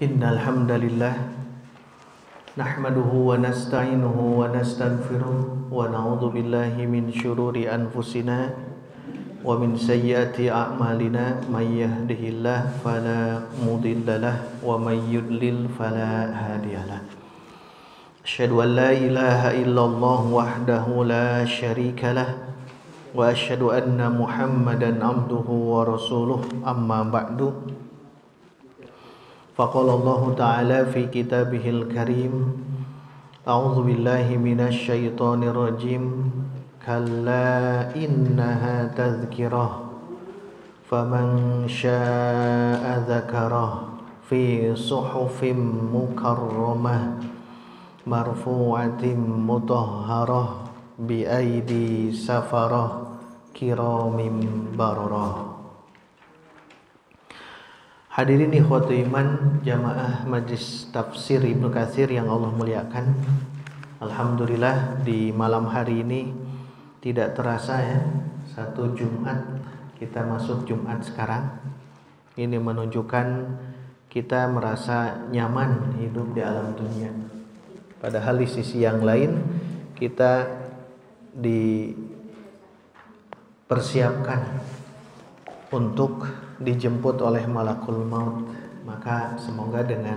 Innal hamdalillah nahmaduhu wa nasta'inuhu wa nastaghfiruh wa na'udzu billahi min syururi anfusina wa min sayyiati a'malina may yahdihillahu fala mudhillalah wa may yudlil fala hadiyalah. Asyhadu an la ilaha illallah wahdahu la syarikalah wa asyhadu anna Muhammadan abduhu wa rasuluh amma ba'du. Faqala Allah Ta'ala fi kitabihil karim A'udzu billahi minasy syaithanir rajim Kalla innaha tadhkirah faman syaa'a dzakarah fi suhufim mukarramah marfu'atin mutahharah bi aidi safarah kiramim bararah. Hadirin ikhwatu iman jamaah Majlis Tafsir Ibnu Katsir yang Allah muliakan. Alhamdulillah di malam hari ini tidak terasa ya, satu Jumat kita masuk Jumat sekarang. Ini menunjukkan kita merasa nyaman hidup di alam dunia. Padahal di sisi yang lain kita dipersiapkan untuk dijemput oleh malakul maut. Maka semoga dengan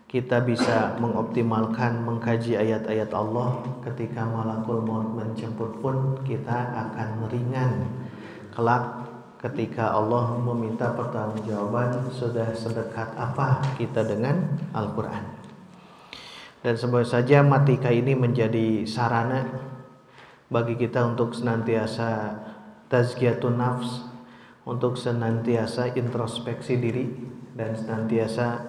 kita bisa mengoptimalkan mengkaji ayat-ayat Allah, ketika malakul maut menjemput pun kita akan ringan kelak ketika Allah meminta pertanggungjawaban sudah sedekat apa kita dengan Al-Quran. Dan semoga saja matika ini menjadi sarana bagi kita untuk senantiasa tazkiyatun nafs, untuk senantiasa introspeksi diri dan senantiasa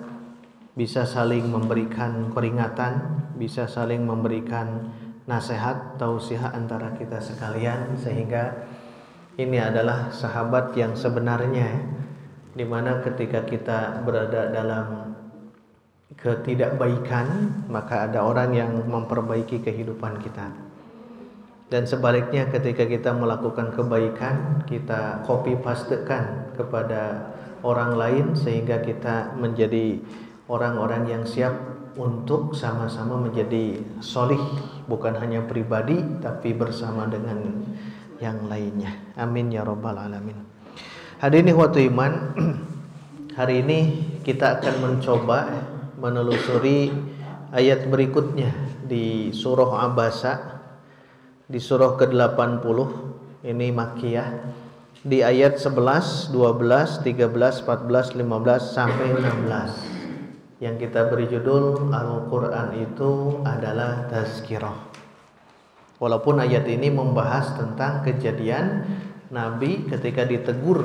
bisa saling memberikan peringatan, bisa saling memberikan nasihat, tausiah antara kita sekalian, sehingga ini adalah sahabat yang sebenarnya, di mana ketika kita berada dalam ketidakbaikan maka ada orang yang memperbaiki kehidupan kita. Dan sebaliknya ketika kita melakukan kebaikan, kita copy pastekan kepada orang lain sehingga kita menjadi orang-orang yang siap untuk sama-sama menjadi solih, bukan hanya pribadi tapi bersama dengan yang lainnya. Amin ya rabbal alamin. Hadirin ikhwatu iman, hari ini kita akan mencoba menelusuri ayat berikutnya di surah Abasa, di surah ke-80, ini Makkiyah, di ayat 11, 12, 13, 14, 15 sampai 16 yang kita beri judul Al-Quran itu adalah tazkirah. Walaupun ayat ini membahas tentang kejadian Nabi ketika ditegur,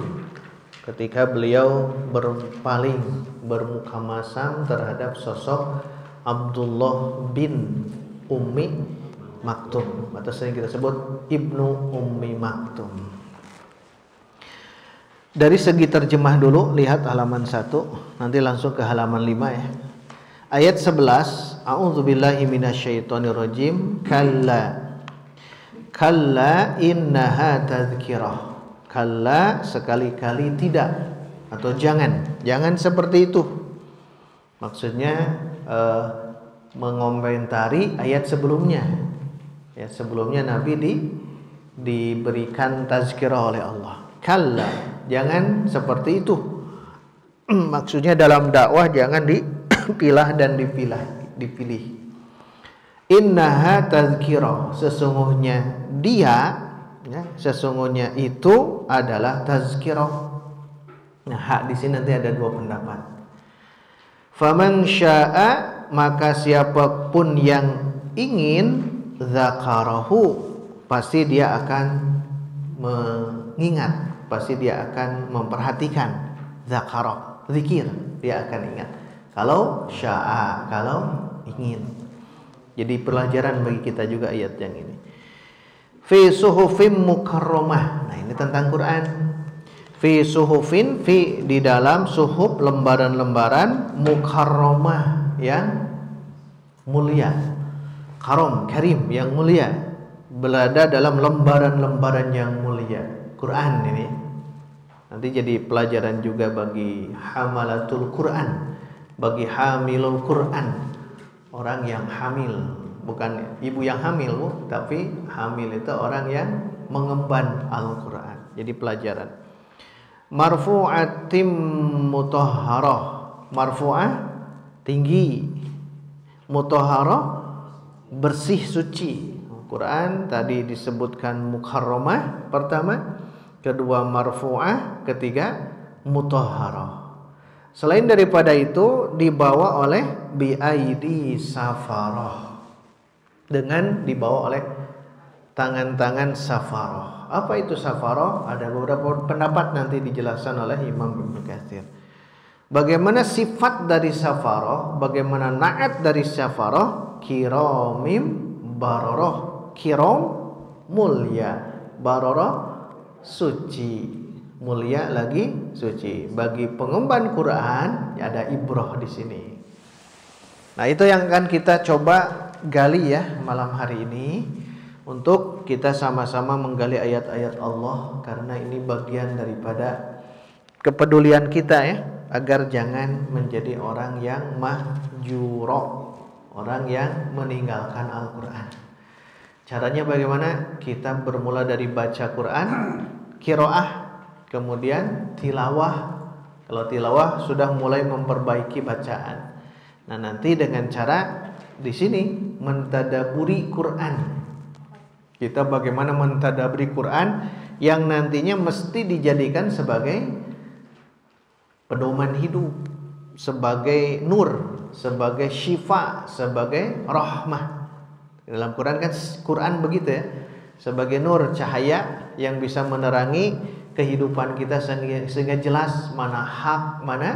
ketika beliau berpaling, bermuka masam terhadap sosok Abdullah bin Ummi Maktum, atau sering kita sebut Ibnu Ummi Maktum. Dari segi terjemah dulu, lihat halaman 1, nanti langsung ke halaman 5 ya. Ayat 11, A'udzubillahi minasyaitonirrajim. Kalla innaha tadhkirah. Kalla, sekali-kali tidak, atau jangan seperti itu. Maksudnya mengomentari ayat sebelumnya. Ya, sebelumnya Nabi diberikan tazkirah oleh Allah. Kalla, jangan seperti itu. Maksudnya dalam dakwah jangan dipilah dan dipilih. Innaha tazkirah, sesungguhnya dia, ya, sesungguhnya itu adalah tazkirah. Nah, hak di sini nanti ada dua pendapat. Faman syaa'a, maka siapapun yang ingin, zakarahu, pasti dia akan mengingat, pasti dia akan memperhatikan. Zakarah, zikir, dia akan ingat. Kalau sya'a, kalau ingin. Jadi pelajaran bagi kita juga ayat yang ini. Fi suhufim mukarramah. Nah, ini tentang Quran. Fi suhufin, fi di dalam, suhuf lembaran-lembaran, mukarramah yang mulia. Karim yang mulia, berada dalam lembaran-lembaran yang mulia. Quran ini nanti jadi pelajaran juga bagi hamalatul Quran, bagi hamilul Quran, orang yang hamil, bukan ibu yang hamil Bu, tapi hamil itu orang yang mengemban Al-Quran. Jadi pelajaran. Marfu'atim mutahharah, marfu'ah tinggi, mutahharah bersih suci. Quran tadi disebutkan mukarramah pertama, kedua marfu'ah, ketiga mutahharah. Selain daripada itu dibawa oleh biaidi safarah, dengan dibawa oleh tangan-tangan safarah. Apa itu safarah? Ada beberapa pendapat, nanti dijelaskan oleh Imam Ibnu Katsir. Bagaimana sifat dari safarah, bagaimana naat dari safarah? Kiramim baroroh. Kiram mulia, baroroh suci, mulia lagi suci. Bagi pengemban Quran ada ibrah di sini. Nah, itu yang akan kita coba gali ya malam hari ini, untuk kita sama-sama menggali ayat-ayat Allah, karena ini bagian daripada kepedulian kita ya, agar jangan menjadi orang yang mahjuro, orang yang meninggalkan Al-Quran. Caranya bagaimana? Kita bermula dari baca Quran, qiraah, kemudian tilawah. Kalau tilawah sudah mulai memperbaiki bacaan. Nah, nanti dengan cara di sini mentadaburi Quran. Kita bagaimana mentadaburi Quran yang nantinya mesti dijadikan sebagai pedoman hidup, sebagai nur, sebagai syifa, sebagai rahmah. Dalam Quran kan Quran begitu ya, sebagai nur, cahaya yang bisa menerangi kehidupan kita sehingga jelas mana hak, mana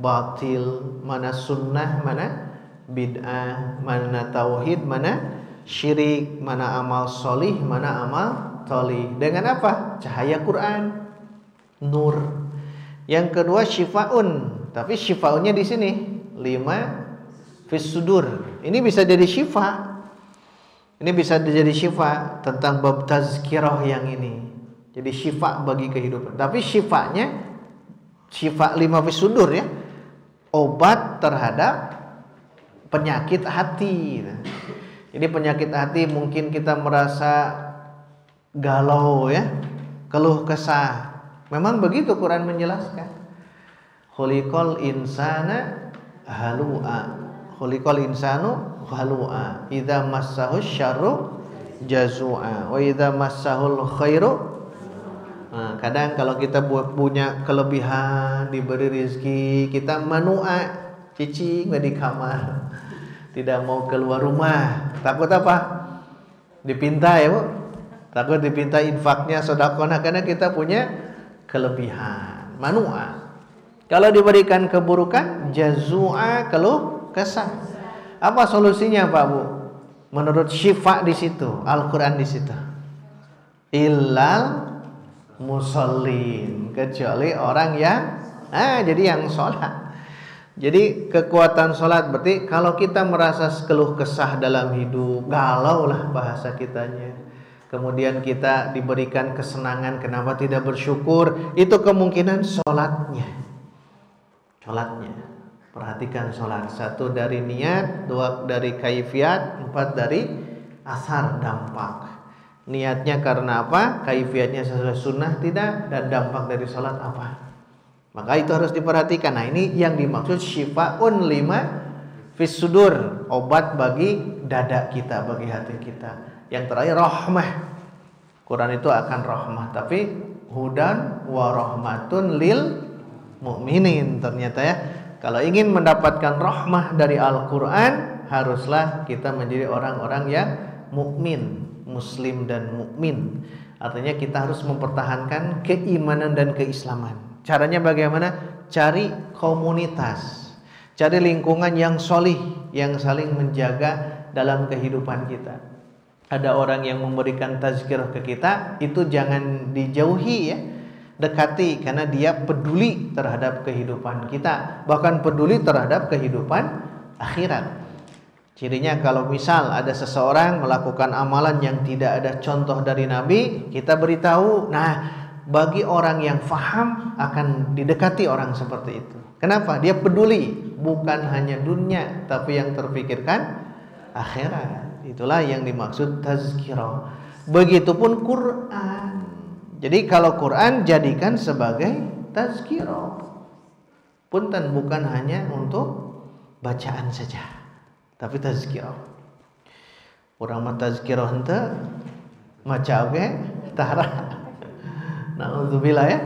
batil, mana sunnah, mana bid'ah, mana tauhid, mana syirik, mana amal solih, mana amal tolih. Dengan apa? Cahaya Quran, nur. Yang kedua syifaun, tapi syifaunnya di sini 5 fis sudur. Ini bisa jadi syifa. Ini bisa jadi syifa tentang bab tazkirah yang ini. Jadi syifa bagi kehidupan. Tapi syifanya syifa 5 fis sudur ya. Obat terhadap penyakit hati. Jadi penyakit hati mungkin kita merasa galau ya, keluh kesah. Memang begitu Quran menjelaskan. Khuliqal insana halu'a. Khuliqal insanu halu'a. Idza massahu syarru jazu'a wa idza massahul khairu. Nah, kadang kalau kita punya kelebihan, diberi rezeki, kita manua, cicing di kamar, tidak mau keluar rumah. Takut apa? Dipinta ya Bu. Takut dipinta infaknya, sedekahnya, karena kita punya kelebihan, manua. Kalau diberikan keburukan, jazua, keluh kesah. Apa solusinya Pak Bu? Menurut syifa di situ, Al-Quran di situ. Illal musallin, kecuali orang yang jadi yang sholat. Jadi kekuatan sholat berarti kalau kita merasa keluh kesah dalam hidup, galau lah bahasa kitanya, kemudian kita diberikan kesenangan, kenapa tidak bersyukur? Itu kemungkinan sholatnya. Perhatikan sholat. 1 dari niat, 2 dari kaifiat, 4 dari asar, dampak. Niatnya karena apa? Kaifiatnya sesuai sunnah tidak? Dan dampak dari sholat apa? Maka itu harus diperhatikan. Nah, ini yang dimaksud syifaun 5 fis sudur, obat bagi dada kita, bagi hati kita. Yang terakhir rahmah. Quran itu akan rahmah, tapi hudan wa rahmatun lil mu'minin. Ternyata ya, kalau ingin mendapatkan rahmah dari Al-Quran, haruslah kita menjadi orang-orang yang mukmin, muslim dan mukmin. Artinya kita harus mempertahankan keimanan dan keislaman. Caranya bagaimana? Cari komunitas, cari lingkungan yang solih, yang saling menjaga dalam kehidupan kita. Ada orang yang memberikan tazkirah ke kita, itu jangan dijauhi ya, dekati, karena dia peduli terhadap kehidupan kita, bahkan peduli terhadap kehidupan akhirat. Cirinya kalau misal ada seseorang melakukan amalan yang tidak ada contoh dari Nabi, kita beritahu. Nah, bagi orang yang faham akan didekati orang seperti itu. Kenapa? Dia peduli, bukan hanya dunia, tapi yang terpikirkan akhirat. Itulah yang dimaksud tazkirah. Begitupun Quran. Jadi kalau Quran jadikan sebagai tazkirah. Punten, bukan hanya untuk bacaan saja, tapi tazkirah. Urang mah tazkirah henteu maca oge tara. Nauzubillah ya.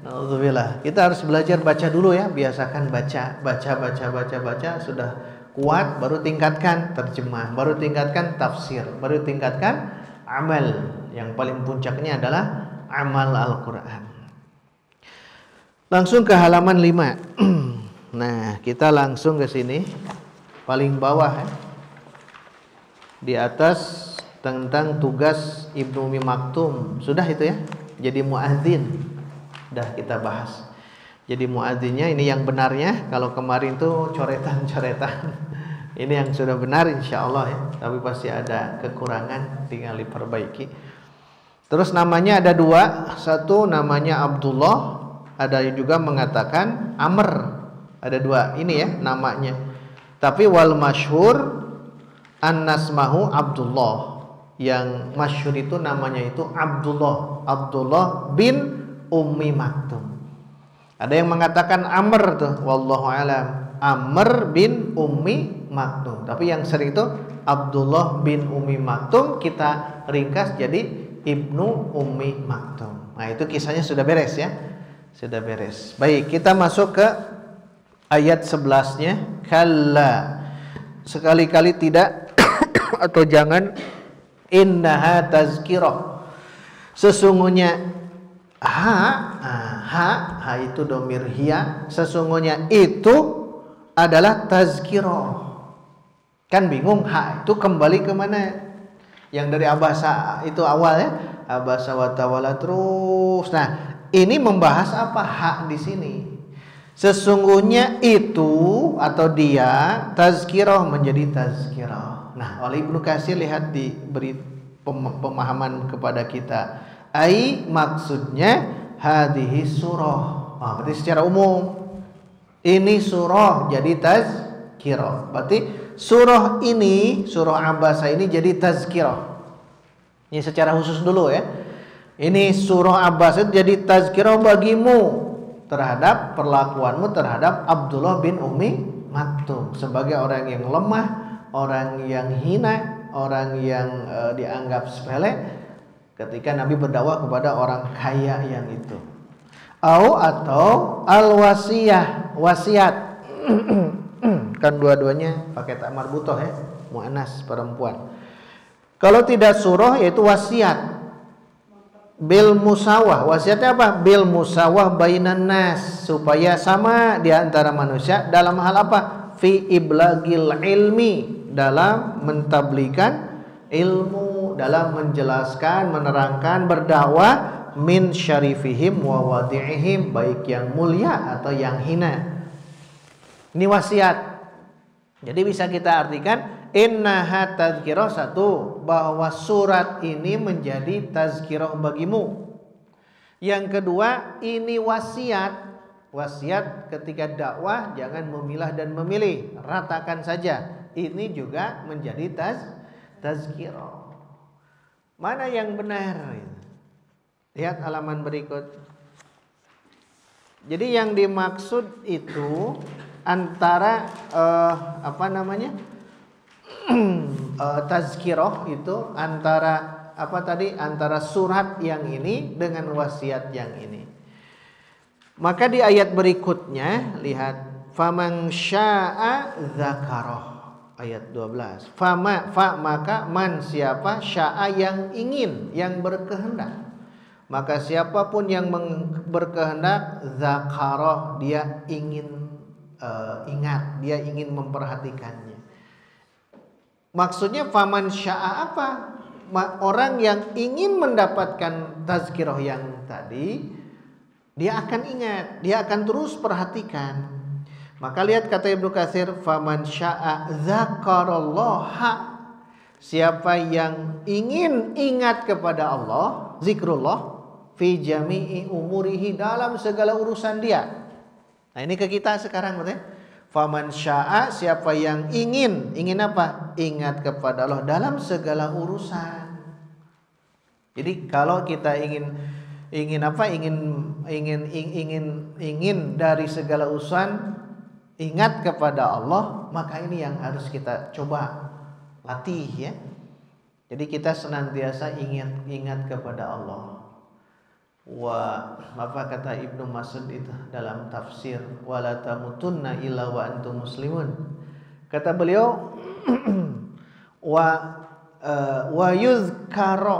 Nauzubillah. Kita harus belajar baca dulu ya, biasakan baca, sudah kuat baru tingkatkan terjemah, baru tingkatkan tafsir, baru tingkatkan amal. Yang paling puncaknya adalah amal Al-Qur'an. Langsung ke halaman 5. Nah, kita langsung ke sini. Paling bawah ya. Di atas tentang tugas Ibnu Ummi Maktum. Sudah itu ya. Jadi muadzin. Sudah kita bahas. Jadi muadzinnya ini yang benarnya. Kalau kemarin tuh coretan-coretan. Ini yang sudah benar insyaallah ya. Tapi pasti ada kekurangan, tinggal diperbaiki. Terus namanya ada dua. Satu namanya Abdullah. Ada juga mengatakan Amr. Ada dua ini ya namanya. Tapi wal masyhur an-nasmahu Abdullah. Yang masyhur itu namanya itu Abdullah bin Ummi Maktum. Ada yang mengatakan Amr tuh, wallahu alam. Amr bin Ummi Maktum. Tapi yang sering itu Abdullah bin Ummi Maktum, kita ringkas jadi Ibnu Ummi Maktum. Nah, itu kisahnya sudah beres ya. Sudah beres. Baik, kita masuk ke ayat 11-nya. Kalla. Sekali-kali tidak atau jangan. Innaha tazkirah. Sesungguhnya ha itu domir hiya. Sesungguhnya itu adalah tazkirah. Kan bingung, ha itu kembali ke mana? Yang dari abasa itu awal ya. Abasa wa tawalla terus. Nah, ini membahas apa ha di sini? Sesungguhnya itu atau dia tazkirah menjadi tazkirah. Nah, oleh Ibnu Katsir lihat diberi pemahaman kepada kita. Ai maksudnya hadhihi surah. Berarti secara umum ini surah jadi tazkirah. Berarti surah ini, surah Abasa ini jadi tazkirah. Ini secara khusus dulu ya. Ini surah Abasa jadi tazkirah bagimu terhadap perlakuanmu terhadap Abdullah bin Ummi Maktum sebagai orang yang lemah, orang yang hina, orang yang dianggap sepele ketika Nabi berdakwah kepada orang kaya yang itu. Atau al-wasiyah, wasiat. Kan dua-duanya pakai tak marbutoh ya, muannas perempuan. Kalau tidak surah yaitu wasiat. Bil musawah, wasiatnya apa? Bil musawah bainan nas, supaya sama di antara manusia dalam hal apa? Fi iblagil ilmi, dalam mentablikan ilmu, dalam menjelaskan, menerangkan, berdakwah min syarifihim wa wadi'ihim, baik yang mulia atau yang hina. Ini wasiat. Jadi bisa kita artikan innaha tazkirah, satu, bahwa surat ini menjadi tazkirah bagimu. Yang kedua, ini wasiat. Wasiat ketika dakwah jangan memilah dan memilih, ratakan saja. Ini juga menjadi tazkirah. Mana yang benar? Lihat halaman berikut. Jadi yang dimaksud itu antara tazkirah itu antara antara surat yang ini dengan wasiat yang ini. Maka di ayat berikutnya lihat faman syaa dzakarah, ayat 12. Maka man siapa, syaa yang ingin, yang berkehendak. Maka siapapun yang berkehendak, dzakarah dia ingin ingat, dia ingin memperhatikannya. Maksudnya faman syaa apa? Orang yang ingin mendapatkan tazkirah yang tadi, dia akan ingat, dia akan terus perhatikan. Maka lihat kata Ibnu Katsir, faman syaa dzakarallaha, siapa yang ingin ingat kepada Allah, zikrullah fi jami'i umurihi, dalam segala urusan dia. Nah ini ke kita sekarang betul. Faman syaa, siapa yang ingin apa? Ingat kepada Allah dalam segala urusan. Jadi kalau kita ingin dari segala urusan ingat kepada Allah, maka ini yang harus kita coba latih ya. Jadi kita senantiasa ingat kepada Allah. Apa kata Ibnu Mas'ud itu dalam tafsir, wala tamutunna illa wa antum muslimun. Kata beliau wa yuzkara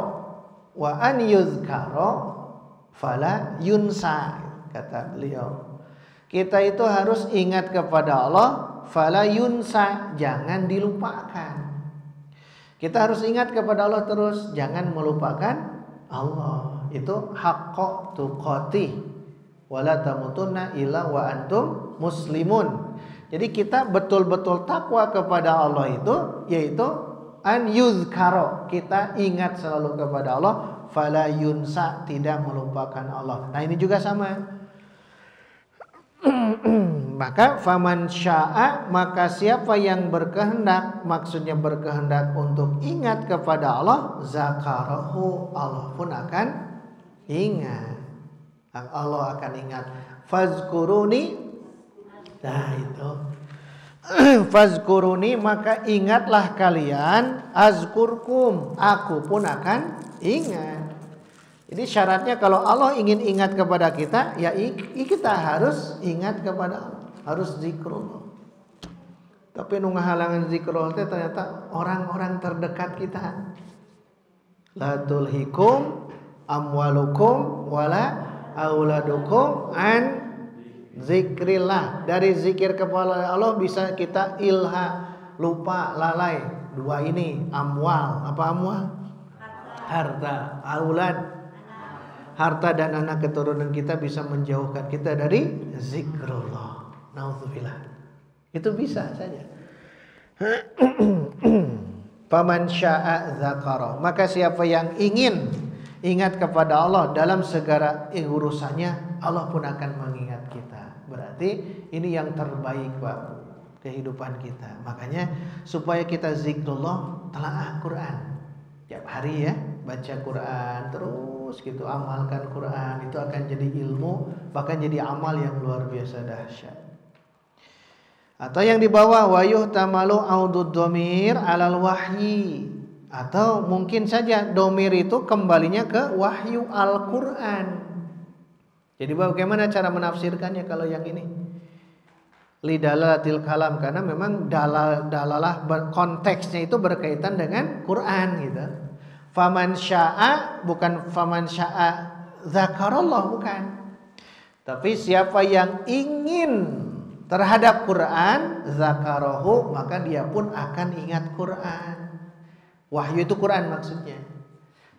wa an yuzkara fala yunsa. Kata beliau, kita itu harus ingat kepada Allah, fala yunsa, jangan dilupakan. Kita harus ingat kepada Allah terus, jangan melupakan Allah. Itu haqqa tuqatih wala tamutunna illa wa antum muslimun. Jadi kita betul-betul takwa kepada Allah itu yaitu an yuzkara, kita ingat selalu kepada Allah, fala yunsa, tidak melupakan Allah. Nah ini juga sama. Maka faman syaa, maka siapa yang berkehendak, maksudnya berkehendak untuk ingat kepada Allah, zakarahu, Allah pun akan ingat. Allah akan ingat. Fazkuruni, nah itu fazkuruni, maka ingatlah kalian, azkurkum, aku pun akan ingat. Jadi syaratnya kalau Allah ingin ingat kepada kita, ya kita harus ingat kepada Allah, harus zikrullah. Tapi nu ngahalangan zikrullah ternyata orang-orang terdekat kita. La tulhikum amwalukum wala auladukum an zikrillah. Dari zikir kepada Allah bisa kita lupa, lalai. Dua ini, amwal, apa amwal? Harta, aulad. Harta dan anak keturunan kita bisa menjauhkan kita dari zikrullah. Nauzubillah. Itu bisa saja. Faman syaa dzakara, maka siapa yang ingin ingat kepada Allah dalam segala urusannya, Allah pun akan mengingat kita. Berarti ini yang terbaik Pak kehidupan kita. Makanya supaya kita zikrullah, telaah Quran tiap hari ya, baca Quran terus gitu, amalkan Quran, itu akan jadi ilmu, bahkan jadi amal yang luar biasa dahsyat. Atau yang di bawah, wa yuhtamalu audud dhamir alal wahyi, atau mungkin saja domir itu kembalinya ke wahyu Al-Quran. Jadi bagaimana cara menafsirkannya kalau yang ini? Lidalatil kalam, karena memang dalalah konteksnya itu berkaitan dengan Quran gitu. Faman syaa, bukan faman syaa zakarallah, bukan. Tapi siapa yang ingin terhadap Quran, zakarahu, maka dia pun akan ingat Quran. Wahyu itu Quran maksudnya.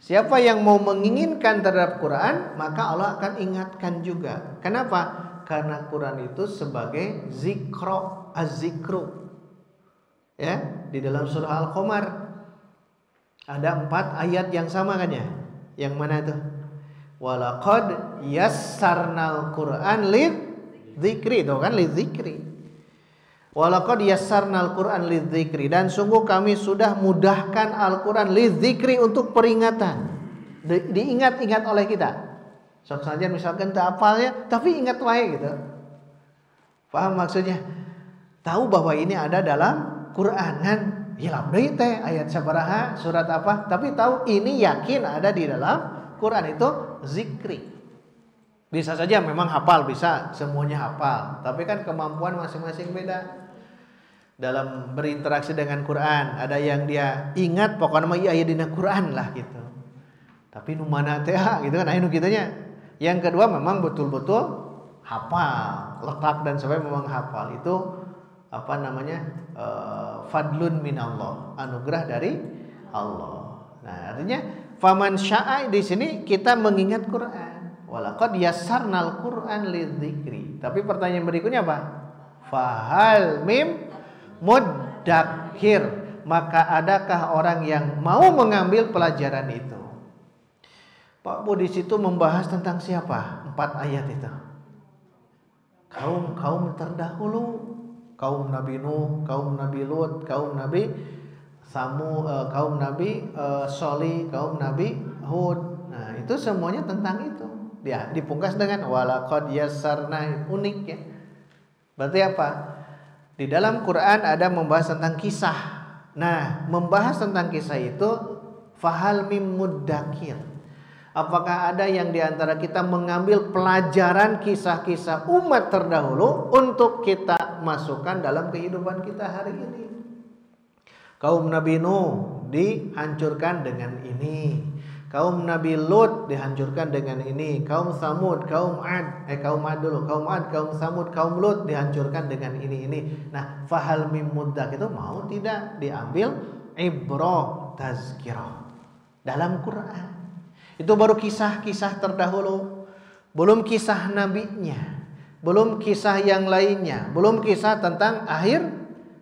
Siapa yang mau menginginkan terhadap Quran, maka Allah akan ingatkan juga. Kenapa? Karena Quran itu sebagai zikro, az-zikru. Ya, di dalam surah Al-Qamar ada 4 ayat yang sama kan ya? Yang mana itu? Walaqad yassarnal Qur'an lidzikri, itu kan lidzikri. Walaqad yassarnal Qur'an lidzikri, dan sungguh kami sudah mudahkan Al-Qur'an lidzikri, untuk peringatan. Diingat-ingat oleh kita. Sok saja misalkan tak hafalnya, tapi ingat wae gitu. Paham maksudnya? Tahu bahwa ini ada dalam Quran kan? Hilang deui teh ayat sabaraha, surat apa, tapi tahu ini yakin ada di dalam Quran, itu zikri. Bisa saja memang hafal, bisa semuanya hafal, tapi kan kemampuan masing-masing beda dalam berinteraksi dengan Quran. Ada yang dia ingat pokoknya mah aya dina Quran lah gitu. Tapi nu mana teh gitu kan, anu kitanya. Yang kedua memang betul-betul hafal, letak dan sampai memang hafal. Itu apa namanya? Fadlun minallah, anugerah dari Allah. Nah, artinya faman syaa di sini kita mengingat Quran. Walaqad yassarnal Qur'an lidzikri. Tapi pertanyaan berikutnya apa? Fahal mim mudakkir, maka adakah orang yang mau mengambil pelajaran itu? Pak Bu di situ membahas tentang siapa? 4 ayat itu. kaum terdahulu, kaum Nabi Nuh, kaum Nabi Lut, kaum Nabi kaum Nabi Sholih, kaum Nabi Hud. Nah, itu semuanya tentang itu. Dia dipungkas dengan walaqad yassarna, unik ya. Berarti apa? Di dalam Quran ada membahas tentang kisah. Nah, membahas tentang kisah itu fahal mim muddakir. Apakah ada yang diantara kita mengambil pelajaran kisah-kisah umat terdahulu untuk kita masukkan dalam kehidupan kita hari ini? Kaum Nabi Nuh dihancurkan dengan ini. Kaum Nabi Lut dihancurkan dengan ini. Kaum Samud, kaum Ad dulu. Kaum Ad, kaum Samud, kaum Lut dihancurkan dengan ini. Nah, fahal mim muddak itu mau tidak diambil ibrah tazkirah dalam Quran. Itu baru kisah-kisah terdahulu. Belum kisah nabinya, belum kisah yang lainnya, belum kisah tentang akhir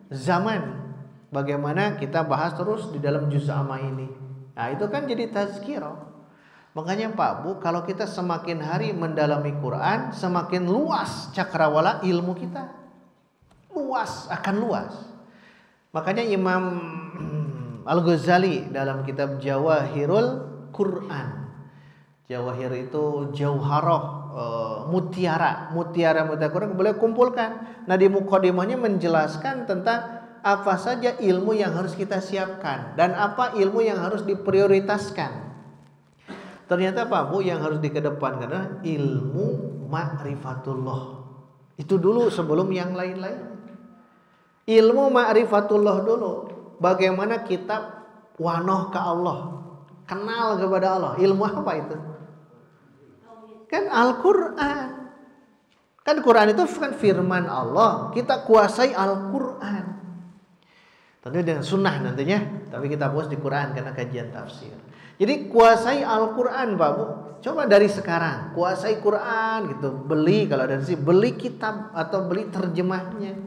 zaman. Bagaimana kita bahas terus di dalam juz amma ini. Nah, itu kan jadi tazkirah. Makanya Pak Bu, kalau kita semakin hari mendalami Quran, semakin luas cakrawala ilmu kita. Luas, akan luas. Makanya Imam Al-Ghazali dalam kitab Jawahirul Quran. Jawahir itu jauharah, mutiara Quran, boleh kumpulkan. Nah, di mukadimahnya menjelaskan tentang apa saja ilmu yang harus kita siapkan dan apa ilmu yang harus diprioritaskan. Ternyata Pak Bu, yang harus dikedepankan adalah ilmu ma'rifatullah. Itu dulu sebelum yang lain-lain. Ilmu ma'rifatullah dulu. Bagaimana kita wanoh ke Allah, kenal kepada Allah. Ilmu apa itu? Kan Al-Quran. Kan Quran itu kan firman Allah. Kita kuasai Al-Quran. Tentunya dengan sunnah nantinya, tapi kita fokus di Quran karena kajian tafsir. Jadi kuasai Al-Quran Pak Bu. Coba dari sekarang kuasai Quran gitu. Beli, kalau dari sini beli kitab atau beli terjemahnya.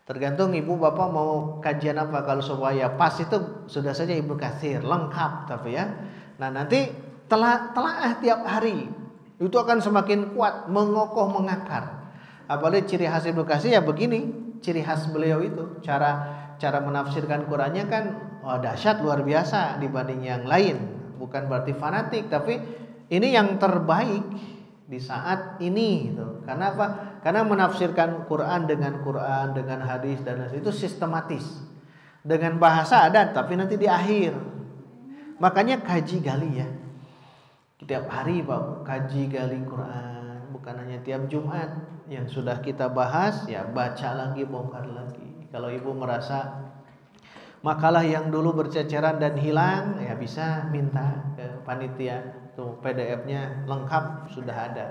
Tergantung ibu bapak mau kajian apa. Kalau supaya pas itu sudah saja Ibnu Katsir lengkap, tapi ya. Nah, nanti telaah tiap hari. Itu akan semakin kuat, mengokoh, mengakar. Apalagi ciri khas Ibnu Katsir ya begini. Ciri khas beliau itu cara menafsirkan Qurannya kan dahsyat, luar biasa dibanding yang lain. Bukan berarti fanatik, tapi ini yang terbaik di saat ini gitu. Karena apa? Karena menafsirkan Quran dengan hadis dan itu sistematis. Dengan bahasa ada, tapi nanti di akhir. Makanya kaji gali ya. Tiap hari Pak, kaji gali Quran, bukan hanya tiap Jumat yang sudah kita bahas ya, baca lagi, bongkar lagi. Kalau ibu merasa makalah yang dulu berceceran dan hilang, ya bisa minta ke panitia. Tuh PDF-nya lengkap sudah ada.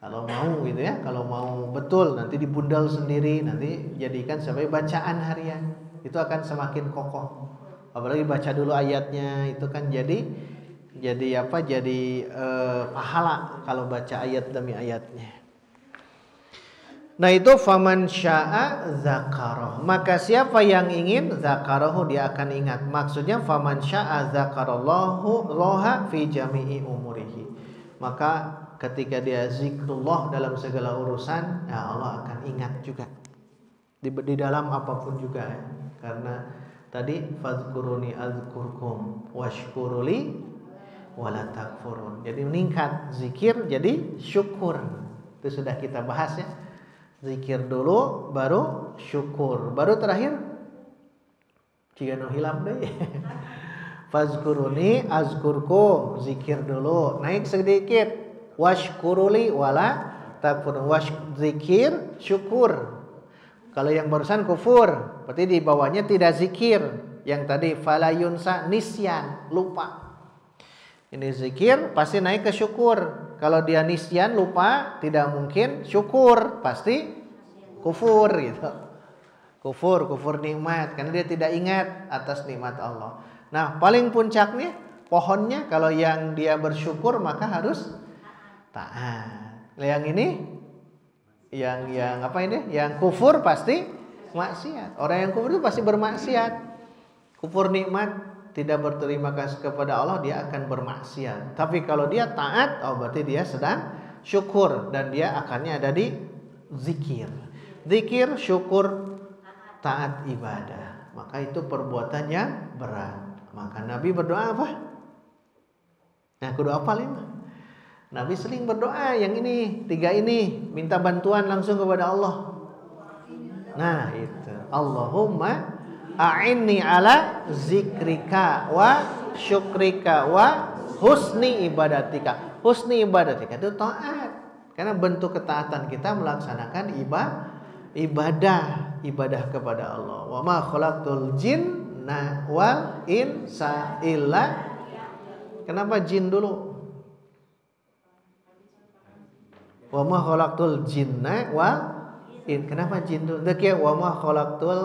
Kalau mau gitu ya, kalau mau betul nanti dibundal sendiri, nanti jadikan sebagai bacaan harian. Itu akan semakin kokoh. Apalagi baca dulu ayatnya, itu kan jadi pahala kalau baca ayat demi ayatnya. Nah, itu faman syaa dzakarahu. Maka siapa yang ingin dzakarahu, dia akan ingat. Maksudnya faman syaa dzakarallahu laha fi jami'i umurihi. Maka ketika dia zikrullah dalam segala urusan, ya Allah akan ingat juga. Di dalam apapun juga ya. Karena tadi fadzkuruni azkurkum washkuruli wala takfurun. Jadi meningkat zikir jadi syukur. Itu sudah kita bahas ya. Zikir dulu baru syukur, baru terakhir jika no hilang deh. Fazkuruni azkurkum, zikir dulu, naik sedikit. Washkuruli wala takfurun. Zikir syukur. Kalau yang barusan kufur, berarti di bawahnya tidak zikir. Yang tadi falayunsa nisyan, lupa. Ini zikir pasti naik ke syukur. Kalau dia nisyan, lupa, tidak mungkin syukur, pasti kufur gitu. Kufur nikmat karena dia tidak ingat atas nikmat Allah. Nah, paling puncaknya pohonnya kalau yang dia bersyukur maka harus taat. Yang ini yang apa ini? Yang kufur pasti maksiat. Orang yang kufur itu pasti bermaksiat. Kufur nikmat, tidak berterima kasih kepada Allah, dia akan bermaksiat. Tapi kalau dia taat, berarti dia sedang syukur dan dia akannya ada di zikir. Zikir, syukur, taat ibadah. Maka itu perbuatannya berat. Maka Nabi berdoa apa? Nah, kudu apa 5? Nabi sering berdoa yang ini, 3 ini, minta bantuan langsung kepada Allah. Nah, itu. Allahumma a'inni ala zikrika wa syukrika wa husni ibadatika. Husni ibadatika itu taat. Karena bentuk ketaatan kita melaksanakan ibadah kepada Allah. Wa ma khalaqtul jinna wal insa illa. Kenapa jin dulu? Wa ma khalaqtul jinna wal in. Kenapa jin dulu? Dekia wa ma khalaqtul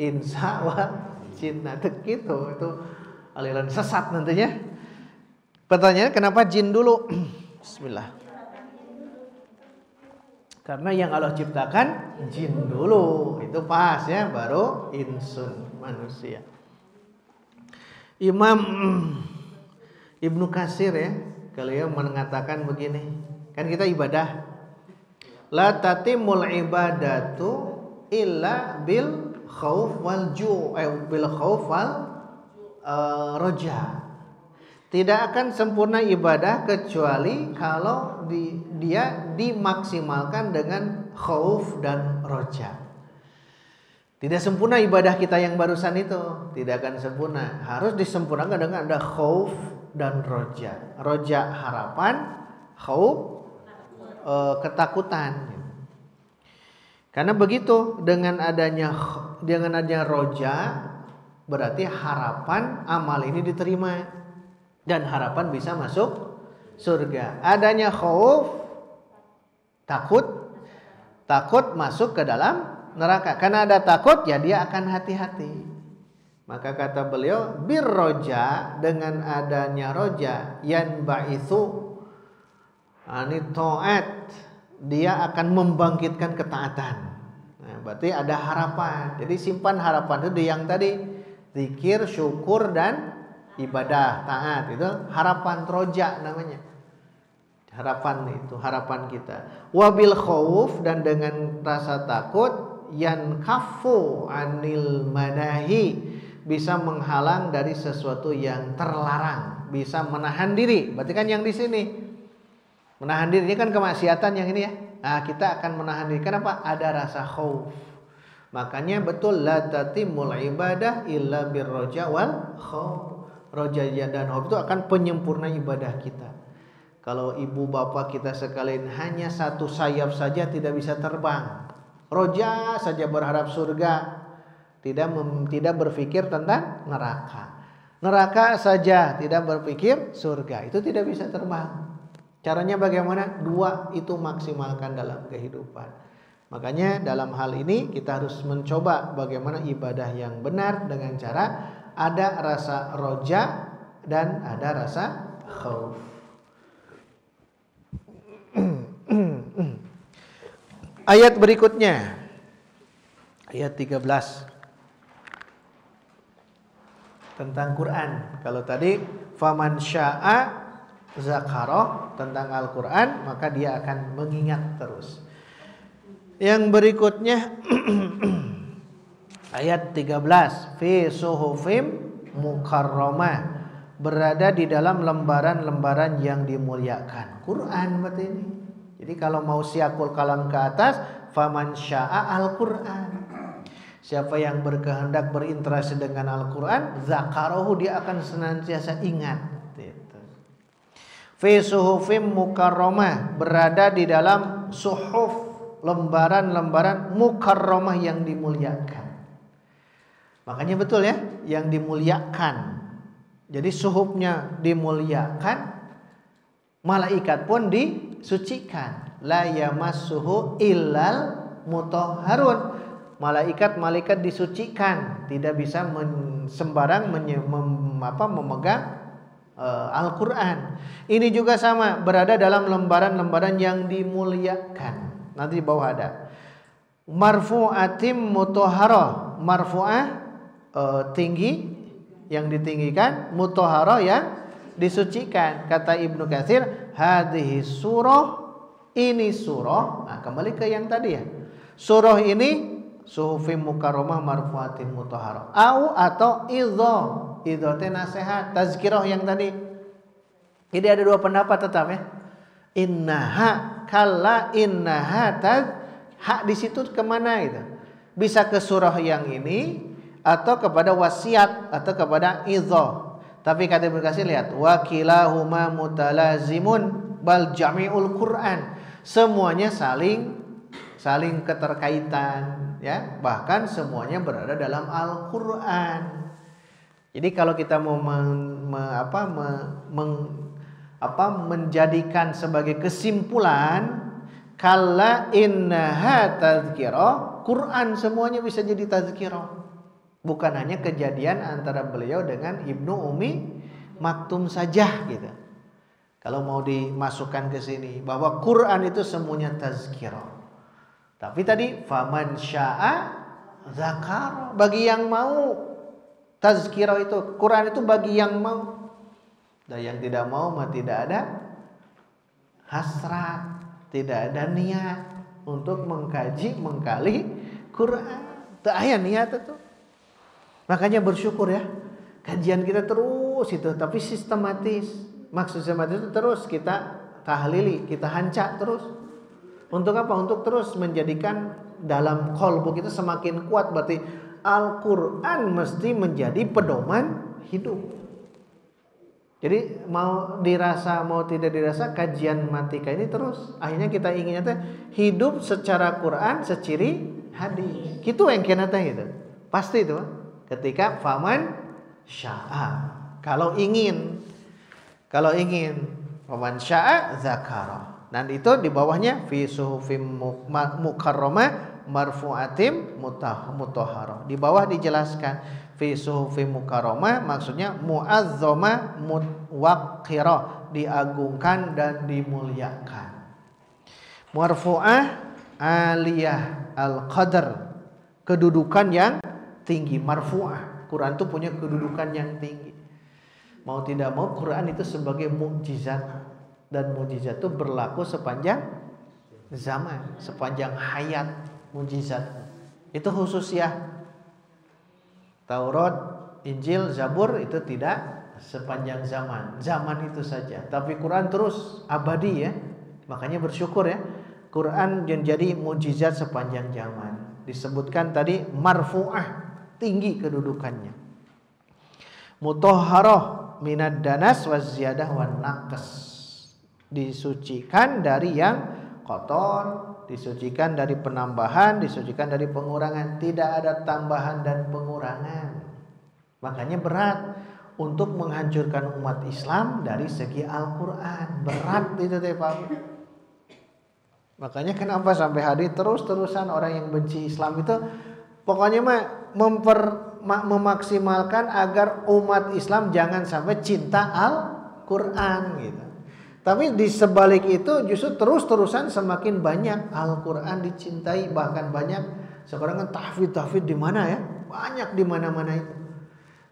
insa wal jinna. Gitu. Itu aliran sesat nantinya. Pertanyaannya kenapa jin dulu? Bismillah. Karena yang Allah ciptakan jin dulu. Itu pas ya, baru insun, manusia. Imam Ibnu Katsir ya, beliau mengatakan begini. Kan kita ibadah. La tatimul ibadatu illa bil khauf wal ju' bil khauf wal roja. Tidak akan sempurna ibadah kecuali kalau dia dimaksimalkan dengan khauf dan roja. Tidak sempurna ibadah kita yang barusan itu, tidak akan sempurna. Harus disempurnakan dengan ada khauf dan roja. Roja harapan, khauf ketakutan. Karena begitu dengan adanya roja berarti harapan amal ini diterima. Dan harapan bisa masuk surga. Adanya khauf, takut masuk ke dalam neraka. Karena ada takut ya dia akan hati-hati. Maka kata beliau, birroja, dengan adanya roja, yanba'itsu anitoat, dia akan membangkitkan ketaatan. Nah, berarti ada harapan. Jadi simpan harapan itu di yang tadi, zikir, syukur dan ibadah, taat. Itu harapan roja namanya. Harapan itu, harapan kita. Wabil khauf, dan dengan rasa takut, yankafu anil manahi, bisa menghalang dari sesuatu yang terlarang, bisa menahan diri. Berarti kan yang di sini menahan diri ini kan kemaksiatan yang ini ya. Nah, kita akan menahan diri. Kenapa? Ada rasa khauf. Makanya betul la tatimul ibadah illa birroja wal khauf. Roja dan khauf itu akan penyempurna ibadah kita. Kalau ibu bapak kita sekalian hanya satu sayap saja tidak bisa terbang. Roja saja berharap surga, tidak berpikir tentang neraka. Neraka saja tidak berpikir surga, itu tidak bisa terbang. Caranya bagaimana? 2 itu maksimalkan dalam kehidupan. Makanya dalam hal ini kita harus mencoba bagaimana ibadah yang benar dengan cara ada rasa roja dan ada rasa khauf. Ayat berikutnya, ayat 13 tentang Quran. Kalau tadi faman sya'a zakarah tentang Al-Quran, maka dia akan mengingat terus. Yang berikutnya ayat 13, fi suhufim mukarramah, berada di dalam lembaran-lembaran yang dimuliakan. Quran berarti ini. Jadi kalau mau siakul kalam ke atas, faman sya'a Al-Quran. Siapa yang berkehendak berinteraksi dengan Al-Quran, zakarahu, dia akan senantiasa ingat. Fi suhufim mukarramah, berada di dalam suhuf, lembaran-lembaran mukarramah yang dimuliakan. Makanya betul ya, yang dimuliakan. Jadi suhufnya dimuliakan, malaikat pun disucikan. La yamassuhu illal mutahharun. Malaikat disucikan, tidak bisa sembarang memegang Al-Quran. Ini juga sama, berada dalam lembaran-lembaran yang dimuliakan. Nanti di bawah ada marfu'atim mutahharah. Marfu'ah tinggi, yang ditinggikan, mutahharah yang disucikan. Kata Ibnu Katsir, hadhihi surah ini surah, nah kembali ke yang tadi ya. Surah ini suhufim mukarramah marfuatin mutahharah. Atau idho teh nasihat, tazkirah yang tadi. Jadi ada dua pendapat tetap ya. Innaha kalla innaha hak di situ kemana gitu. Bisa ke surah yang ini atau kepada wasiat atau kepada idho. Tapi kata Ibnu Katsir lihat wakilahuma mutalazimun bal jami'ul Quran. Semuanya saling keterkaitan ya, bahkan semuanya berada dalam Al-Qur'an. Jadi kalau kita mau menjadikan sebagai kesimpulan kalla innaha tazkirah, Quran semuanya bisa jadi tazkirah. Bukan hanya kejadian antara beliau dengan Ibnu Ummi Maktum saja gitu. Kalau mau dimasukkan ke sini bahwa Quran itu semuanya tazkirah. Tapi tadi faman syaa zakar, bagi yang mau tazkirah itu, Quran itu bagi yang mau. Dan yang tidak mau mah tidak ada hasrat, tidak ada niat untuk mengkaji, mengkali Quran. Tak ada niat itu. Makanya bersyukur ya, kajian kita terus itu, tapi sistematis. Maksud sistematis itu terus kita tahlili, kita hancak terus. Untuk apa? Untuk terus menjadikan dalam qalbu kita semakin kuat. Berarti Al-Quran mesti menjadi pedoman hidup. Jadi mau dirasa mau tidak dirasa kajian matika ini terus. Akhirnya kita inginnya hidup secara Quran seciri hadis. Itu yang kena itu. Pasti itu. Ketika faman syaa, kalau ingin faman syaa zakara. Dan itu di bawahnya fi suhufim mukarramah marfu'atim mutahharah. Di bawah dijelaskan fi suhufim mukarramah maksudnya muazzamah muwaqqirah, diagungkan dan dimuliakan. Marfu'ah aliyah al-qadar, kedudukan yang tinggi. Marfu'ah, Quran itu punya kedudukan yang tinggi. Mau tidak mau Quran itu sebagai mukjizat, dan mukjizat itu berlaku sepanjang zaman, sepanjang hayat. Mukjizat itu khususnya. Taurat, Injil, Zabur itu tidak sepanjang zaman itu saja. Tapi Quran terus abadi ya. Makanya bersyukur ya, Quran menjadi mukjizat sepanjang zaman. Disebutkan tadi marfu'ah, tinggi kedudukannya. Mutahharah minad danas waz ziyadah wan naqs, disucikan dari yang kotor, disucikan dari penambahan, disucikan dari pengurangan. Tidak ada tambahan dan pengurangan. Makanya berat untuk menghancurkan umat Islam dari segi Al-Quran. Berat itu teh Pak. Makanya kenapa sampai hari terus-terusan orang yang benci Islam itu pokoknya mah memaksimalkan agar umat Islam jangan sampai cinta Al-Quran gitu. Tapi di sebalik itu justru terus-terusan semakin banyak Al-Quran dicintai, bahkan banyak sekarang kan tahfidz di mana ya, banyak di mana-mana itu.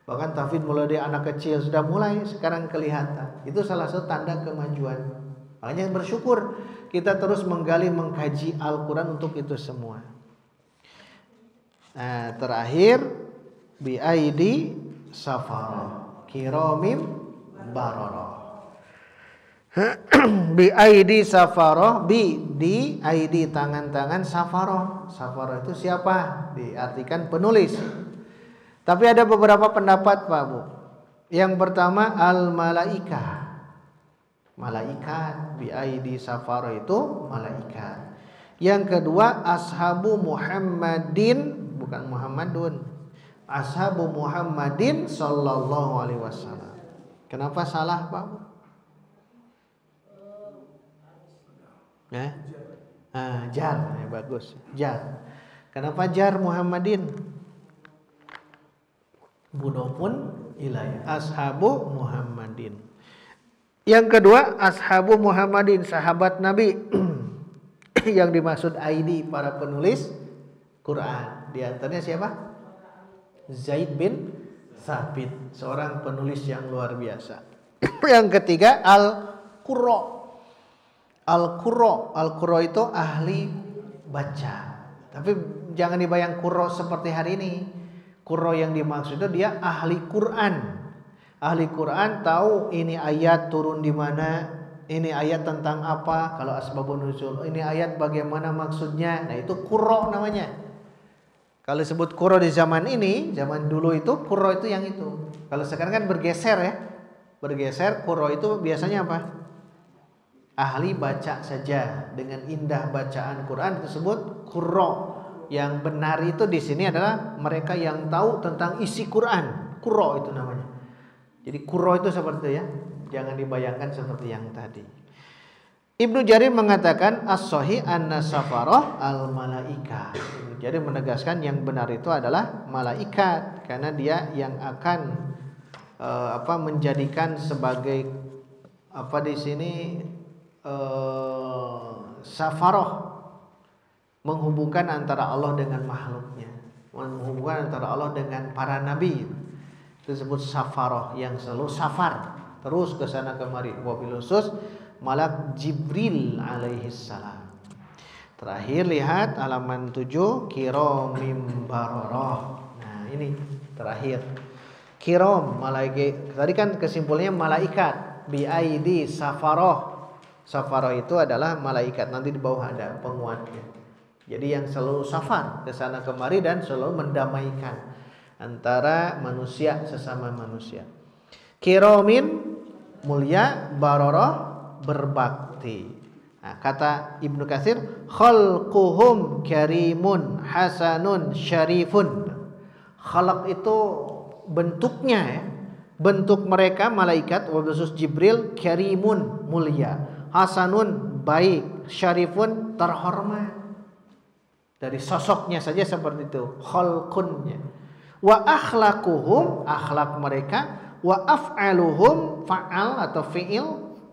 Bahkan tahfidz mulai dari anak kecil sudah mulai sekarang kelihatan. Itu salah satu tanda kemajuan. Makanya bersyukur kita terus menggali, mengkaji Al-Quran untuk itu semua. Nah, terakhir biaidi safarah kiramim bararah. Bi aidi safaroh, di aidi tangan-tangan safaroh. Safaroh itu siapa? Diartikan penulis. Tapi ada beberapa pendapat Pak Bu. Yang pertama al malaikah, malaikat. Bi aidi safaroh itu malaikat. Yang kedua ashabu Muhammadin, bukan Muhammadun, ashabu Muhammadin sallallahu alaihi wasallam. Kenapa salah Pak Bu? Jar, bagus. Jar. Kenapa jar Muhammadin? Budopun ilai ashabu Muhammadin. Yang kedua ashabu Muhammadin, sahabat Nabi. Yang dimaksud ID para penulis Quran. Di antaranya siapa? Zaid bin Thabit, seorang penulis yang luar biasa. Yang ketiga al-Qurra. Al-qurra itu ahli baca. Tapi jangan dibayang qurra seperti hari ini. Qurra yang dimaksud itu dia ahli Quran. Ahli Quran tahu ini ayat turun di mana, ini ayat tentang apa, kalau asbabun nuzul, ini ayat bagaimana maksudnya. Nah, itu qurra namanya. Kalau disebut qurra di zaman ini, zaman dulu itu qurra itu yang itu. Kalau sekarang kan bergeser ya. Bergeser, qurra itu biasanya apa? Ahli baca saja dengan indah bacaan Quran disebut qurra. Yang benar itu di sini adalah mereka yang tahu tentang isi Quran. Qurra itu namanya. Jadi qurra itu seperti itu ya. Jangan dibayangkan seperti yang tadi. Ibnu Jarir mengatakan as-sahih anna safarah al-malaika. Ibnu Jarir menegaskan yang benar itu adalah malaikat karena dia yang akan menjadikan sebagai di sini safarah, menghubungkan antara Allah dengan makhluknya, menghubungkan antara Allah dengan para nabi. Itu disebut safarah, yang selalu safar terus ke sana kemari. Wabil khusus malak Jibril alaihi salam. Terakhir lihat halaman 7 kiramim bararah. Nah, ini terakhir. Kiram malaikat. Tadi kan kesimpulannya malaikat, biaidi safarah. Safarah itu adalah malaikat, nanti di bawah ada penguatnya. Jadi yang selalu safar ke sana kemari dan selalu mendamaikan antara manusia sesama manusia. Kiramin mulia, bararah berbakti. Nah, kata Ibnu Katsir, khalquhum karimun hasanun syarifun. Khalaq itu bentuknya ya. Bentuk mereka malaikat khusus Jibril karimun mulia, hasanun baik, syarifun terhormat. Dari sosoknya saja seperti itu, khalqunnya. Wa akhlaquhum, akhlak mereka, wa af'aluhum, fa'al atau fi'il,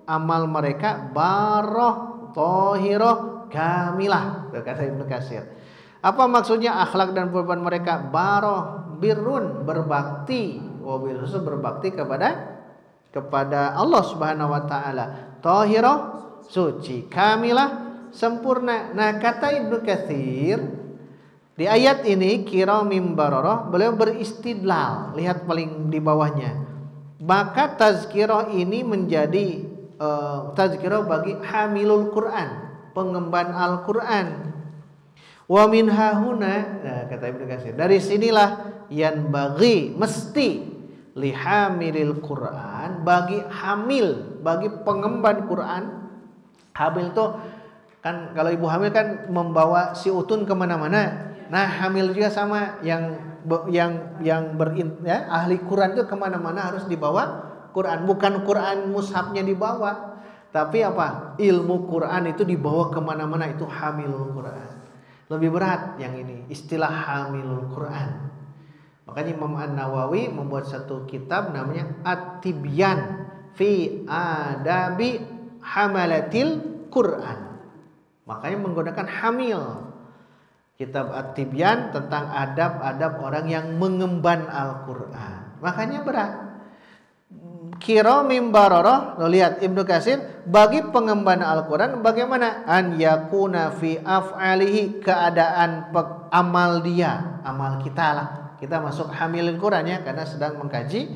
amal mereka barah, thahirah, kamilah. Kata Ibnu Katsir. Apa maksudnya akhlak dan perbuatan mereka? Barah, birrun, berbakti, wabil khusus berbakti kepada Allah Subhanahu wa taala. Thahirah, suci, kamilah, sempurna. Nah, kata Ibnu Katsir di ayat ini kiramim bararah, beliau beristidlal. Lihat paling di bawahnya. Maka tazkirah ini menjadi tazkirah bagi hamilul Quran, pengemban Al-Quran. Wa min hahuna, nah, kata Ibnu Katsir, dari sinilah yan bagi mesti lihamilil Quran, bagi hamil, bagi pengemban Quran. Hamil itu kan kalau ibu hamil kan membawa si utun kemana-mana. Nah, hamil juga sama, yang ahli Quran itu kemana-mana harus dibawa Quran. Bukan Quran mushafnya dibawa, tapi apa? Ilmu Quran itu dibawa kemana-mana, itu hamilul Quran. Lebih berat yang ini, istilah hamilul Quran. Makanya Imam An-Nawawi membuat satu kitab namanya At-Tibyan fi Adabi Hamalatil Quran. Makanya menggunakan hamil. Kitab At-Tibyan tentang adab-adab orang yang mengemban Al-Quran. Makanya berat. Kiramim bararah, lo lihat Ibnu Katsir, bagi pengemban Al-Quran bagaimana? An yakuna fi af'alihi, keadaan amal dia, amal kita lah. Kita masuk hamilul Quran ya, karena sedang mengkaji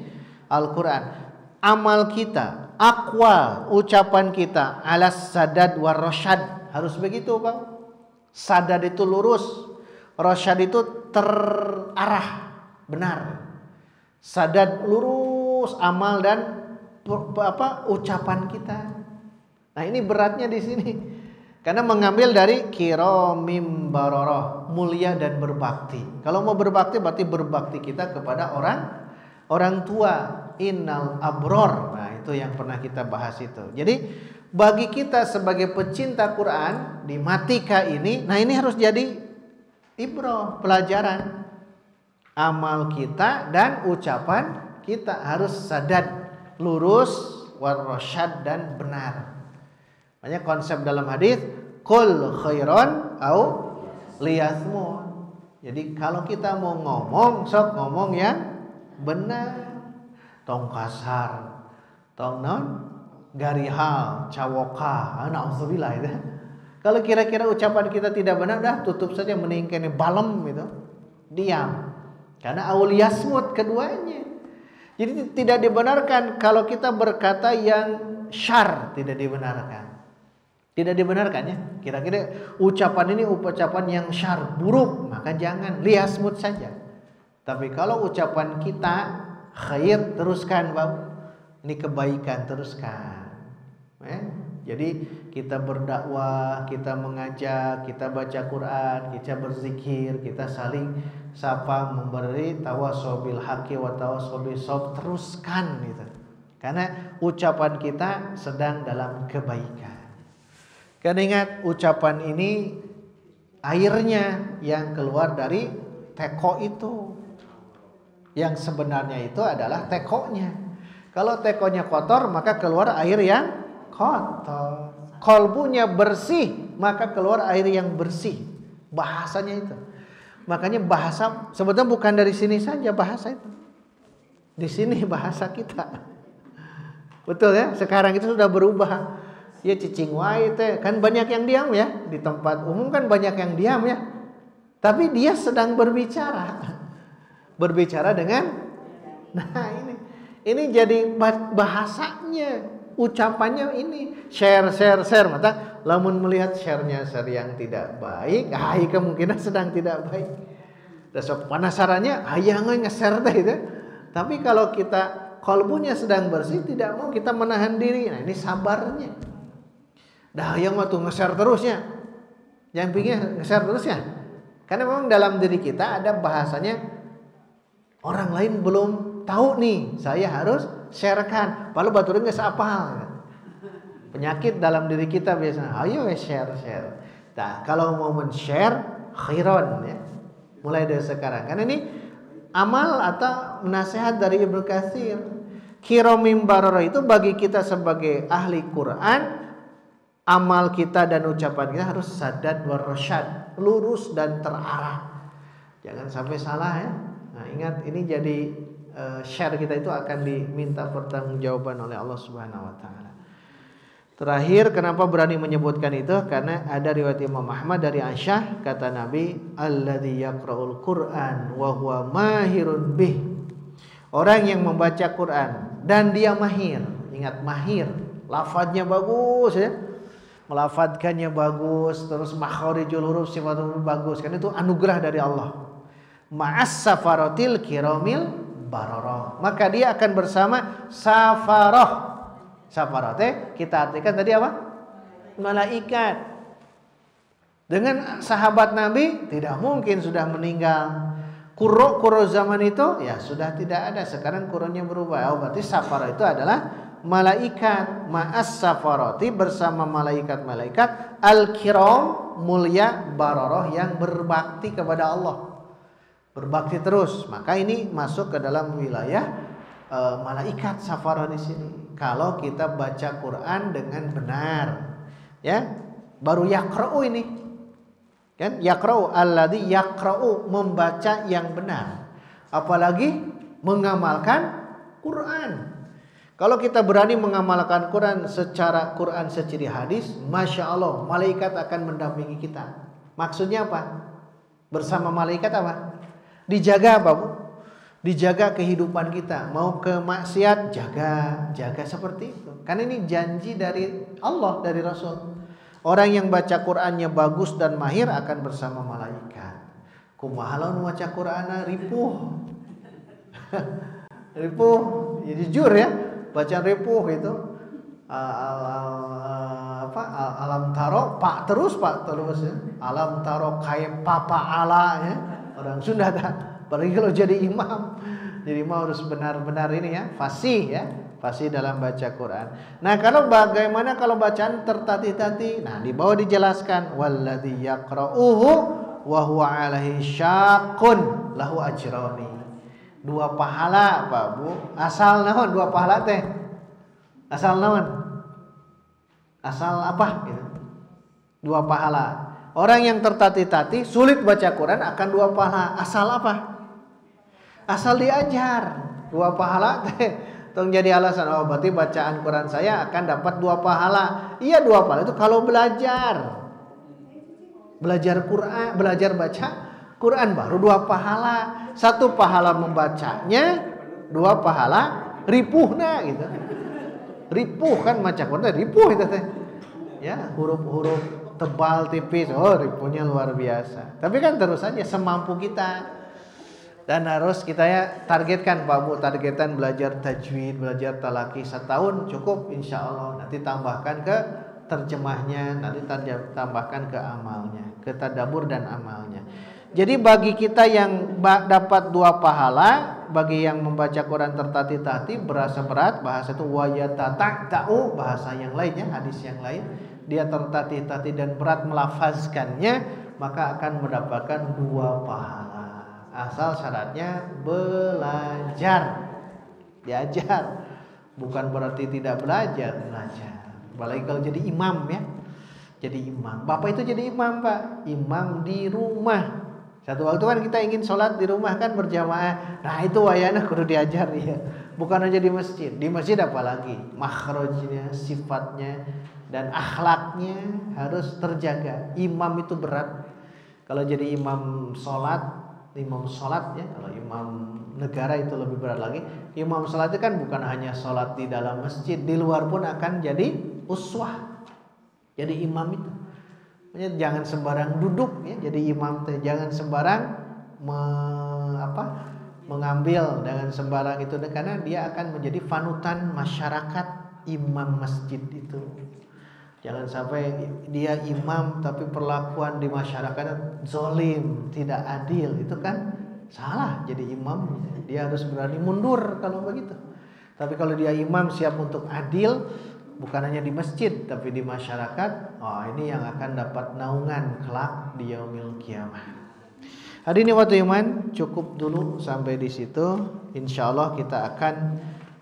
Al-Quran. Amal kita, aqwal, ucapan kita, alas sadad war rasyad, harus begitu Pak. Sadad itu lurus, rasyad itu terarah, benar. Sadad lurus amal dan ucapan kita. Nah, ini beratnya di sini. Karena mengambil dari kiramim bararah, mulia dan berbakti. Kalau mau berbakti berarti berbakti kita kepada orang tua, innal abror. Nah, itu yang pernah kita bahas itu. Jadi bagi kita sebagai pecinta Quran di Matika ini, nah ini harus jadi ibrah, pelajaran. Amal kita dan ucapan kita harus sadad, lurus, warasyad dan benar. Makanya konsep dalam hadis qul khairan au liyasmun. Jadi kalau kita mau ngomong, sok ngomong yang benar. Tong kasar, tong non garihal, cawoka, na'udzubillah itu. Kalau kira-kira ucapan kita tidak benar, dah tutup saja, mending kene balem gitu. Diam. Karena aul yasmut keduanya. Jadi tidak dibenarkan kalau kita berkata yang syar, tidak dibenarkan. Tidak dibenarkan ya. Kira-kira ucapan ini ucapan yang syar, buruk, maka jangan, liyasmut saja. Tapi kalau ucapan kita khair, teruskan, Bapak. Ini kebaikan, teruskan. Jadi kita berdakwah, kita mengajak, kita baca Quran, kita berzikir, kita saling sapa, memberi tawasau bil haqqi wa tawasau bis sabr, teruskan gitu. Karena ucapan kita sedang dalam kebaikan. Karena ingat, ucapan ini airnya yang keluar dari teko itu. Yang sebenarnya itu adalah tekonya. Kalau tekonya kotor, maka keluar air yang kotor. Kolbunya bersih, maka keluar air yang bersih. Bahasanya itu. Makanya bahasa sebetulnya bukan dari sini saja bahasa itu. Di sini bahasa kita. Betul ya? Sekarang itu sudah berubah. Ya cicing wae teh, kan banyak yang diam ya. Di tempat umum kan banyak yang diam ya. Tapi dia sedang berbicara. Berbicara dengan, nah ini jadi bahasanya, ucapannya ini share. Maka lamun melihat share-nya share yang tidak baik, kemungkinan sedang tidak baik. Dasar penasarannya, ayangnya nge-share teh itu. Tapi kalau kita kalbunya sedang bersih, tidak mau, kita menahan diri. Nah ini sabarnya. Dah yang waktu nge-share terusnya, yang pinggir nge-share terusnya. Karena memang dalam diri kita ada bahasanya. Orang lain belum tahu nih, saya harus sharekan. Padahal baturan nggak seapal. Penyakit dalam diri kita biasanya, ayo share. Nah, kalau mau men-share, khairon ya. Mulai dari sekarang. Karena ini amal atau nasihat dari Ibnu Katsir. Kiromim baroro itu bagi kita sebagai ahli Quran, amal kita dan ucapan kita harus sadad warasyad, lurus dan terarah. Jangan sampai salah ya. Nah, ingat ini jadi share kita itu akan diminta pertanggungjawaban oleh Allah Subhanahu wa taala. Terakhir, kenapa berani menyebutkan itu? Karena ada riwayat Imam Ahmad dari Aisyah, kata Nabi, alladzi yaqra'ul Qur'an wa huwa mahirun bih. Orang yang membaca Quran dan dia mahir. Ingat, mahir, lafadznya bagus ya. Melafadzkannya bagus, terus makharijul huruf sifatnya bagus. Kan itu anugerah dari Allah. Ma'as safaratil kiramil bararah, maka dia akan bersama safarah. Safarah kita artikan tadi apa? Malaikat. Dengan sahabat Nabi tidak mungkin, sudah meninggal. Kuro zaman itu ya sudah tidak ada. Sekarang kuronya berubah. Berarti safarah itu adalah malaikat. Ma'as safarati, bersama malaikat-malaikat al-kiram, mulia, bararah, yang berbakti kepada Allah. Berbakti terus, maka ini masuk ke dalam wilayah malaikat safarah di sini. Kalau kita baca Quran dengan benar, ya, baru yaqra'u ini, kan? Yaqra'u, alladzi yaqra'u, membaca yang benar. Apalagi mengamalkan Quran. Kalau kita berani mengamalkan Quran secara ciri hadis, masya Allah, malaikat akan mendampingi kita. Maksudnya apa? Bersama malaikat apa? Dijaga apa, Bu? Dijaga kehidupan kita. Mau ke maksiat, jaga seperti itu. Karena ini janji dari Allah, dari Rasul. Orang yang baca Qur'annya bagus dan mahir akan bersama malaikat. Kumaha lamun maca Qur'ana ripuh. Ripuh, ya jujur ya, bacaan ripuh itu. Alam taro pak terus ya. Alam taro kayak papa ala ya. Orang Sunda tak. Apalagi kalau jadi imam harus benar-benar ini ya, fasih ya, fasih dalam baca Quran. Nah, bagaimana kalau bacaan tertati-tati? Nah, di bawah dijelaskan, walladzi yaqra'uhu wa huwa 'alaihi syaqqun lahu ajrani. Dua pahala, Pak Bu. Asal naon dua pahala teh? Asal naon? Asal apa gitu? Dua pahala. Orang yang tertati-tati sulit baca Quran akan dua pahala. Asal apa? Asal diajar. Dua pahala teh Tong jadi alasan, oh berarti bacaan Quran saya akan dapat 2 pahala. Iya 2 pahala itu kalau belajar. Belajar Quran, belajar baca Quran baru 2 pahala. 1 pahala membacanya, 2 pahala ripuhna gitu. Ripuh kan maca Quran ripuh itu teh. Ya, huruf-huruf tebal tipis. Oh, ripuhnya luar biasa. Tapi kan terus saja semampu kita. Dan harus kita ya targetkan Pak Bu, targetan belajar tajwid, belajar talaki 1 tahun cukup insya Allah. Nanti tambahkan ke terjemahnya, nanti tambahkan ke amalnya, ke tadabbur dan amalnya. Jadi bagi kita yang dapat 2 pahala, bagi yang membaca Quran tertatih-tatih berasa berat, bahasa itu wayatata'u, bahasa yang lainnya, hadis yang lain, dia tertatih-tatih dan berat melafazkannya, maka akan mendapatkan 2 pahala. Asal syaratnya belajar, diajar, bukan berarti tidak belajar. Apalagi kalau jadi imam ya, jadi imam. Bapak itu jadi imam Pak, imam di rumah. Satu waktu kan kita ingin sholat di rumah kan berjamaah. Nah itu wayana kudu diajar ya, bukan aja di masjid. Di masjid apalagi makhrajnya, sifatnya dan akhlaknya harus terjaga. Imam itu berat. Kalau jadi imam sholat ya, kalau imam negara itu lebih berat lagi. Imam sholat itu kan bukan hanya sholat di dalam masjid, di luar pun akan jadi uswah. Jadi imam itu jangan sembarang duduk ya, jadi imam itu jangan sembarang mengambil, dengan sembarang itu, karena dia akan menjadi panutan masyarakat. Imam masjid itu jangan sampai dia imam tapi perlakuan di masyarakat zolim, tidak adil, itu kan salah. Jadi imam dia harus berani mundur kalau begitu. Tapi kalau dia imam siap untuk adil, bukan hanya di masjid tapi di masyarakat, ini yang akan dapat naungan kelak di yaumil kiamah. Hadirin waktu iman, cukup dulu sampai di situ. Insyaallah kita akan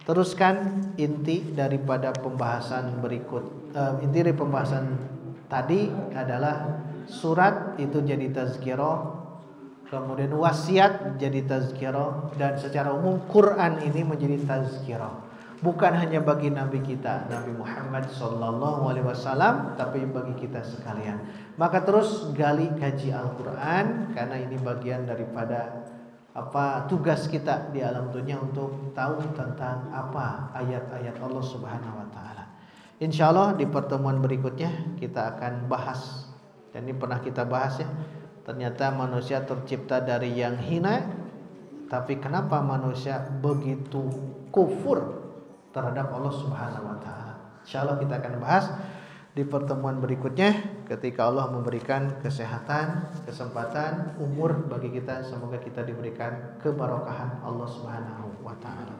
teruskan inti daripada pembahasan berikut. Inti dari pembahasan tadi adalah surat itu jadi tazkirah, kemudian wasiat jadi tazkirah, dan secara umum Quran ini menjadi tazkirah. Bukan hanya bagi Nabi kita, Nabi Muhammad SAW, tapi bagi kita sekalian. Maka terus gali kaji Al-Quran, karena ini bagian daripada tugas kita di alam dunia untuk tahu tentang apa ayat-ayat Allah Subhanahu wa taala. Insyaallah di pertemuan berikutnya kita akan bahas, dan ini pernah kita bahas ya. Ternyata manusia tercipta dari yang hina, tapi kenapa manusia begitu kufur terhadap Allah Subhanahu wa taala. Insyaallah kita akan bahas di pertemuan berikutnya ketika Allah memberikan kesehatan, kesempatan, umur bagi kita. Semoga kita diberikan keberkahan Allah Subhanahu wa taala.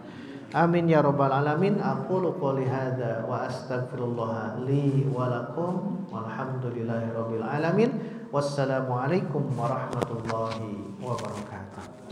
Amin ya rabbal alamin. Aqulu qouli hadza wa astaghfirullah li wa lakum walhamdulillahi rabbil alamin. Wassalamualaikum warahmatullahi wabarakatuh.